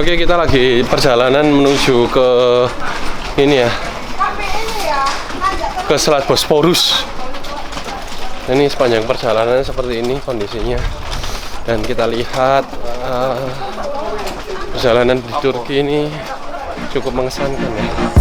Oke, kita lagi perjalanan menuju ke ini ya, ke Selat Bosporus. Ini sepanjang perjalanan seperti ini kondisinya, dan kita lihat perjalanan di Turki ini cukup mengesankan ya.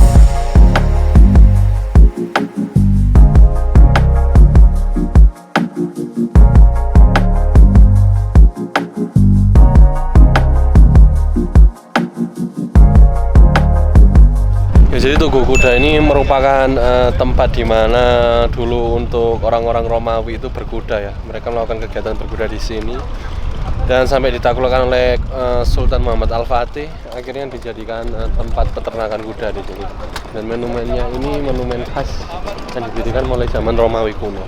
Jadi Tugu Kuda ini merupakan tempat di mana dulu untuk orang-orang Romawi itu berkuda ya. Mereka melakukan kegiatan berkuda di sini dan sampai ditaklukkan oleh Sultan Muhammad Al-Fatih, akhirnya dijadikan tempat peternakan kuda di sini. Dan monumennya ini monumen khas yang didirikan mulai zaman Romawi kuno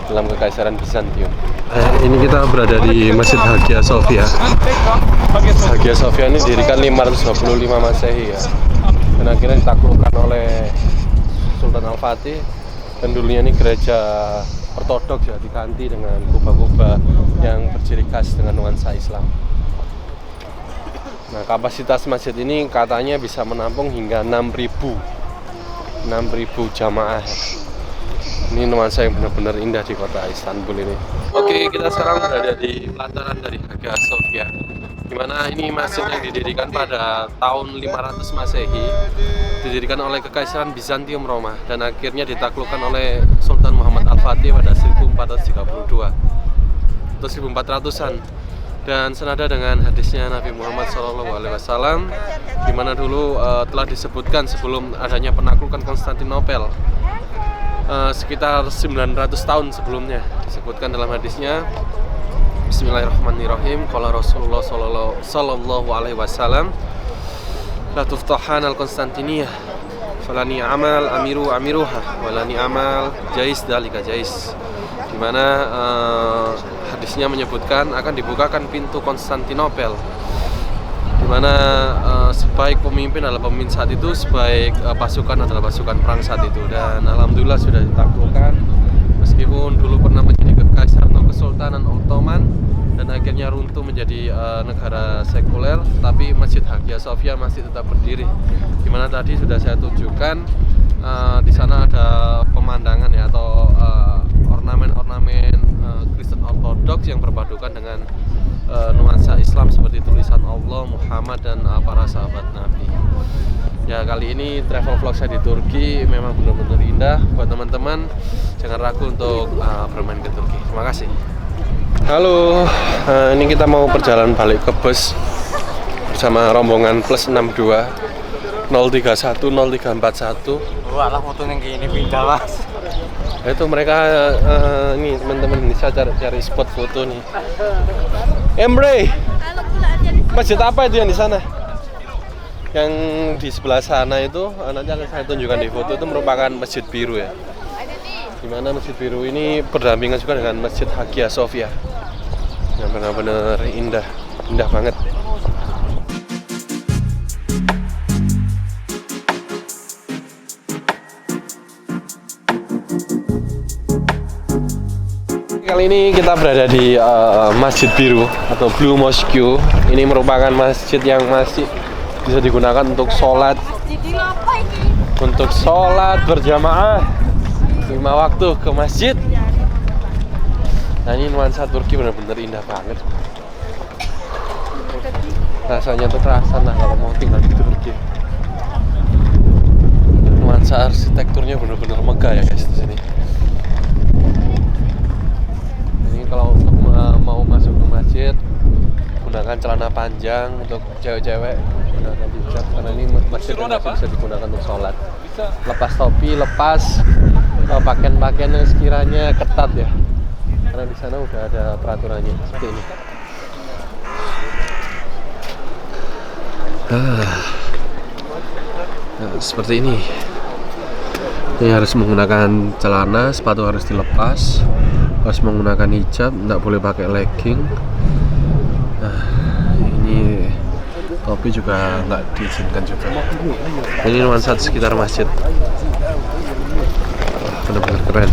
dalam Kekaisaran Bizantium. Ini kita berada di Masjid Hagia Sophia. Hagia Sophia ini didirikan 525 Masehi ya. Dan akhirnya ditaklukkan oleh Sultan Al-Fatih, dan dulunya ini gereja ortodoks ya, diganti dengan kubah-kubah yang berciri khas dengan nuansa Islam. Nah, kapasitas masjid ini katanya bisa menampung hingga 6.000 jamaah. Ini nuansa yang benar-benar indah di kota Istanbul ini. Oke, kita sekarang berada di pelataran dari Hagia Sophia, di mana ini masjid yang didirikan pada tahun 500 Masehi, didirikan oleh Kekaisaran Bizantium Roma, dan akhirnya ditaklukkan oleh Sultan Muhammad Al-Fatih pada 1432 atau 1400-an. Dan senada dengan hadisnya Nabi Muhammad SAW, di mana dulu telah disebutkan sebelum adanya penaklukan Konstantinopel, sekitar 900 tahun sebelumnya, disebutkan dalam hadisnya, Bismillahirrahmanirrahim, qala Rasulullah sallallahu alaihi wasallam, la tuftahan al-Konstantiniyah falani amal amiruha walani amal jais dalika jais. Di mana hadisnya menyebutkan akan dibukakan pintu Konstantinopel, di mana sebaik pemimpin adalah pemimpin saat itu, sebaik pasukan adalah pasukan perang saat itu. Dan alhamdulillah sudah ditaklukkan, meskipun dulu pernah menjadi kekaisaran atau kesultanan Ottoman dan akhirnya runtuh menjadi negara sekuler, tapi Masjid Hagia Sophia masih tetap berdiri. Di mana tadi sudah saya tunjukkan, di sana ada pemandangan ya, atau ornamen-ornamen Kristen Ortodoks yang berpadukan dengan nuansa Islam seperti tulisan Allah, Muhammad, dan para sahabat Nabi. Ya, kali ini travel vlog saya di Turki memang benar-benar indah. Buat teman-teman, jangan ragu untuk bermain ke Turki. Terima kasih. Halo, ini kita mau perjalanan balik ke bus bersama rombongan plus 62 031 0341. Walah, foto yang gini pindah mas. Itu mereka ini teman-teman ini, saya cari spot foto nih. Emre, masjid apa itu yang di sana? Yang di sebelah sana itu nanti akan saya tunjukkan di foto, itu merupakan Masjid Biru ya. Di mana Masjid Biru ini berdampingan juga dengan Masjid Hagia Sophia yang benar-benar indah banget. Kali ini kita berada di Masjid Biru atau Blue Mosque. Ini merupakan masjid yang masih bisa digunakan untuk sholat berjamaah 5 waktu ke masjid. Nah, ini nuansa Turki benar-benar indah banget. Rasanya tuh terasa lah kalau mau tinggal di Turki. Nuansa arsitekturnya benar-benar megah ya guys di sini. Ini kalau untuk mau masuk ke masjid, gunakan celana panjang. Untuk cewek-cewek gunakan hijab, karena ini masjid yang masih bisa digunakan untuk sholat. Lepas topi, lepas pakaian-pakaian yang sekiranya ketat ya, karena di sana udah ada peraturannya seperti ini. Nah, seperti ini. Ini harus menggunakan celana, sepatu harus dilepas, harus menggunakan hijab, tidak boleh pakai legging. Nah, ini topi juga nggak diizinkan juga. Ini nuansa sekitar masjid, benar-benar keren.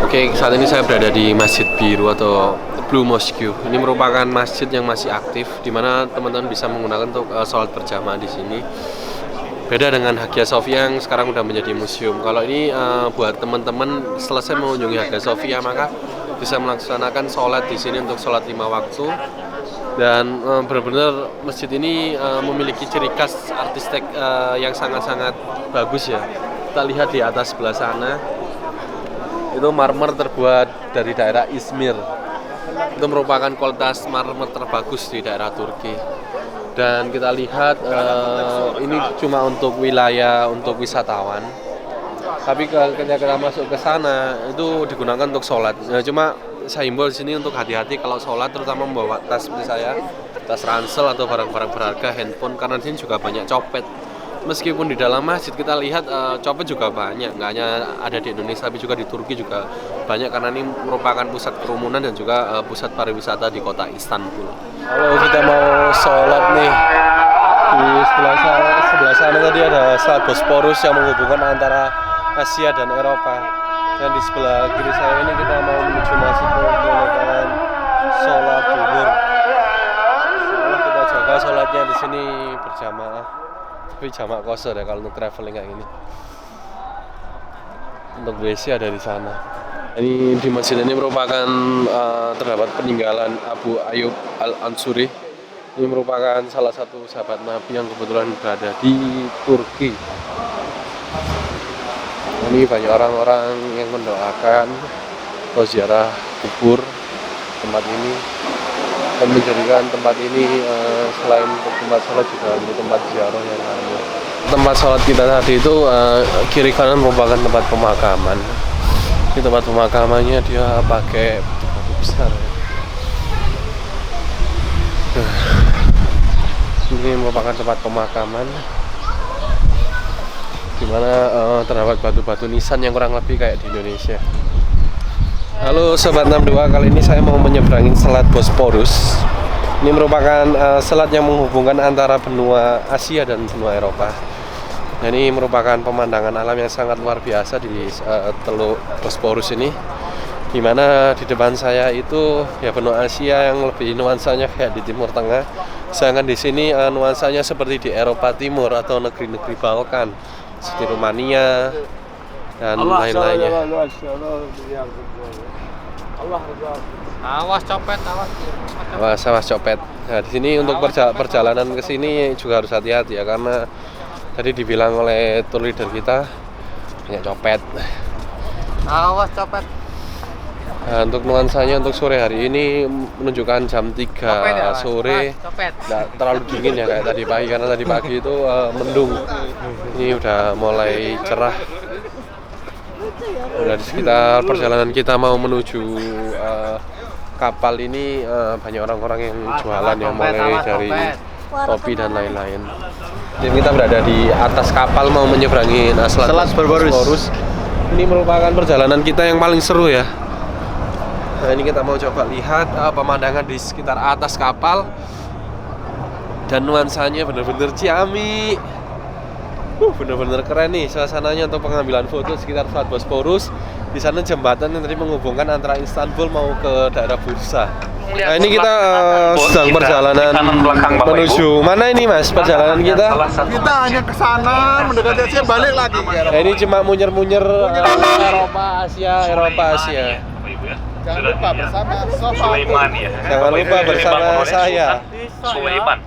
Oke, saat ini saya berada di Masjid Biru atau Blue Mosque. Ini merupakan masjid yang masih aktif, di mana teman-teman bisa menggunakan untuk sholat berjamaah di sini. Beda dengan Hagia Sophia yang sekarang udah menjadi museum. Kalau ini buat teman-teman selesai mengunjungi Hagia Sophia, maka bisa melaksanakan sholat di sini untuk sholat 5 waktu. Dan benar-benar masjid ini memiliki ciri khas artistek yang sangat-sangat bagus ya. Kita lihat di atas sebelah sana, itu marmer terbuat dari daerah Izmir. Itu merupakan kualitas marmer terbagus di daerah Turki. Dan kita lihat ini cuma untuk wilayah untuk wisatawan. Tapi ketika kita masuk ke sana itu digunakan untuk sholat. Cuma saya himbau di sini untuk hati-hati kalau sholat, terutama membawa tas seperti saya, tas ransel atau barang-barang berharga, handphone, karena di sini juga banyak copet. Meskipun di dalam masjid kita lihat copet juga banyak, nggak hanya ada di Indonesia tapi juga di Turki juga banyak, karena ini merupakan pusat kerumunan dan juga pusat pariwisata di kota Istanbul. Kalau kita mau sholat nih, di sebelah sana tadi ada Selat Bosporus yang menghubungkan antara Asia dan Eropa. Dan di sebelah kiri saya ini kita mau menuju masjid untuk melakukan sholat zuhur. Setelah kita jaga sholatnya di sini berjamaah. Tapi jamak kosor ya kalau untuk traveling kayak gini. Untuk WC ada di sana. Ini di masjid ini merupakan terdapat peninggalan Abu Ayyub Al-Ansuri. Ini merupakan salah satu sahabat Nabi yang kebetulan berada di Turki. Ini banyak orang-orang yang mendoakan atau ziarah kubur tempat ini, dan menjadikan tempat ini selain untuk tempat sholat juga menjadi tempat ziarah yang lainnya. Tempat sholat kita tadi itu kiri kanan merupakan tempat pemakaman. Di tempat pemakamannya dia pakai batu besar. Ini merupakan tempat pemakaman, di mana terdapat batu-batu nisan yang kurang lebih kayak di Indonesia. Halo Sobat 62, kali ini saya mau menyeberangi Selat Bosporus. Ini merupakan selat yang menghubungkan antara benua Asia dan benua Eropa. Nah, ini merupakan pemandangan alam yang sangat luar biasa di Teluk Bosporus ini, di mana di depan saya itu ya benua Asia yang lebih nuansanya kayak di Timur Tengah, sedangkan di sini nuansanya seperti di Eropa Timur atau negeri-negeri Balkan seperti Rumania dan lain-lainnya. Awas copet, Awas copet. Nah, di sini untuk perjalanan ke sini juga harus hati-hati ya, karena tadi dibilang oleh tour leader kita banyak copet. Awas copet. Nah, untuk nuansanya untuk sore hari ini menunjukkan jam 3 sore. Nggak terlalu dingin ya kayak tadi pagi, karena tadi pagi itu mendung. Ini udah mulai cerah. Udah di sekitar perjalanan kita mau menuju kapal ini banyak orang-orang yang jualan yang mulai dari topi dan lain-lain. Jadi kita berada di atas kapal mau menyeberangi Selat Bosporus. Ini merupakan perjalanan kita yang paling seru ya. Nah, ini kita mau coba lihat pemandangan di sekitar atas kapal, dan nuansanya bener-bener ciamik. Bener-bener keren nih suasananya untuk pengambilan foto sekitar Selat Bosporus. Di sana jembatan yang tadi menghubungkan antara Istanbul mau ke daerah Bursa. Nah, ini kita sedang perjalanan menuju mana ini Mas? Perjalanan kita? Kita hanya ke sana, mendekati Asia, balik lagi. Nah, ini cuma munyer-munyer Eropa Asia. Jangan lupa bersama Sulaiman ya. Jangan lupa bersama saya. Sulaiman.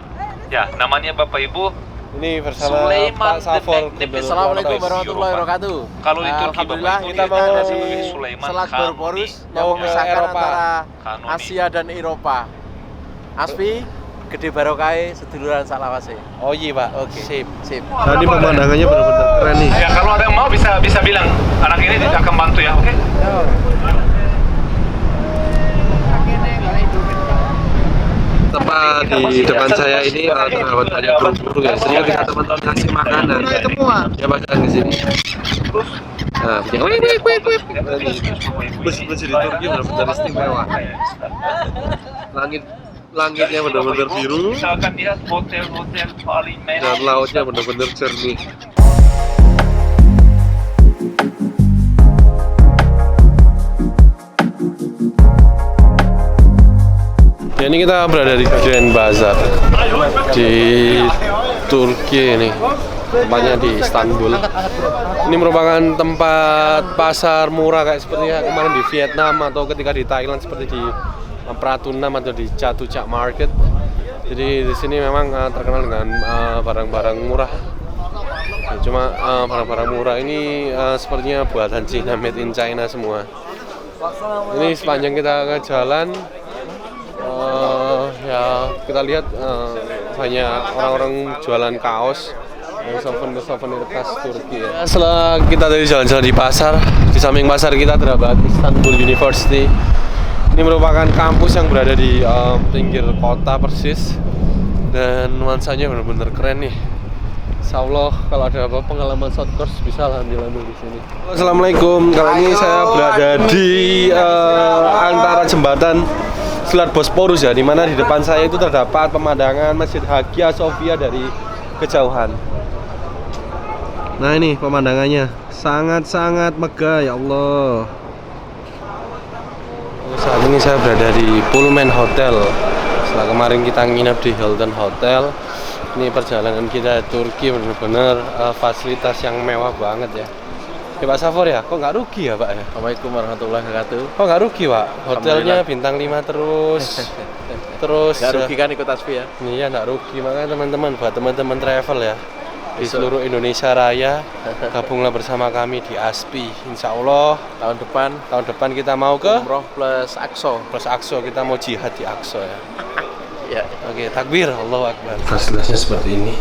Ya, namanya Bapak Ibu. Ini bersama Pak Safor. Assalamualaikum warahmatullahi wabarakatuh. Kalau di Turki Alhamdulillah Bapak Ibu kita mau sebagai Sulaiman Selat Kanuni. Bosporus yang Mau ke memisahkan Eropa. antara Kanuni. Asia dan Eropa. Aspi, Gede Barokai, seduluran Salawase. Oh iya Pak. Oke. Sip. Tadi pemandangannya benar-benar keren nih. Ya, kalau ada yang mau bisa bilang. Anak ini tidak akan bantu ya, oke? Tepat di depan saya ini terdapat banyak burung ya. Sehingga bisa teman-teman kasih makanan. Ya pada ke sini. Nah, bus di Turki benar-benar istimewa. Langitnya benar-benar biru Kita akan lihat hotel-hotel paling dan mewah. lautnya benar-benar jernih. Ini kita berada di Grand Bazaar di Turki ini, tempatnya di Istanbul. Ini merupakan tempat pasar murah kayak seperti kemarin di Vietnam atau ketika di Thailand seperti di Pratunam atau di Chatuchak Market. Jadi di sini memang terkenal dengan barang-barang murah. Ya, cuma barang-barang murah ini sepertinya buatan Cina, made in China semua. Ini sepanjang kita ke jalan, ya kita lihat banyak orang-orang jualan kaos, souvenir khas Turki ya. Setelah kita tadi jalan-jalan di pasar, di samping pasar kita terdapat Istanbul University. Ini merupakan kampus yang berada di pinggir kota persis, dan nuansanya benar-benar keren nih. Insya Allah kalau ada apa pengalaman short course bisa ambil di sini. Assalamualaikum. Kali ini saya berada di antara jembatan Selat Bosporus ya, dimana di depan saya itu terdapat pemandangan Masjid Hagia Sophia dari kejauhan. Nah ini pemandangannya sangat-sangat megah ya Allah. Saat ini saya berada di Pullman Hotel. Setelah kemarin kita nginep di Hilton Hotel, ini perjalanan kita Turki benar-benar fasilitas yang mewah banget ya. Ya Pak Safor ya, kok nggak rugi ya Pak ya? Assalamualaikum warahmatullahi wabarakatuh. Kok nggak rugi Pak? Hotelnya bintang 5 terus. Nggak rugi kan ikut Aspi ya? Iya nggak rugi, makanya teman-teman, buat teman-teman travel ya di seluruh Indonesia Raya, gabunglah bersama kami di Aspi. Insya Allah tahun depan kita mau ke Umroh plus Aqsa. Kita mau jihad di Aqsa ya. Ya. Oke, takbir, Allahu Akbar. Fasilitasnya seperti ini.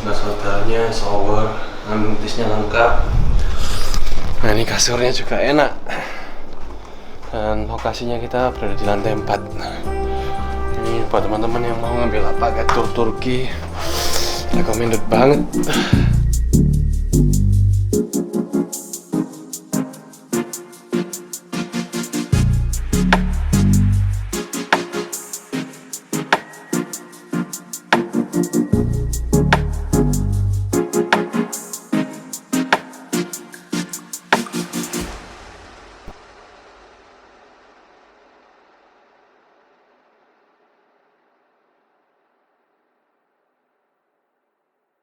Fasilitas hotelnya, shower, amenitiesnya lengkap. Nah ini kasurnya juga enak. Dan lokasinya kita berada di lantai 4. Ini buat teman-teman yang mau ngambil paket tur Turki, recommended banget.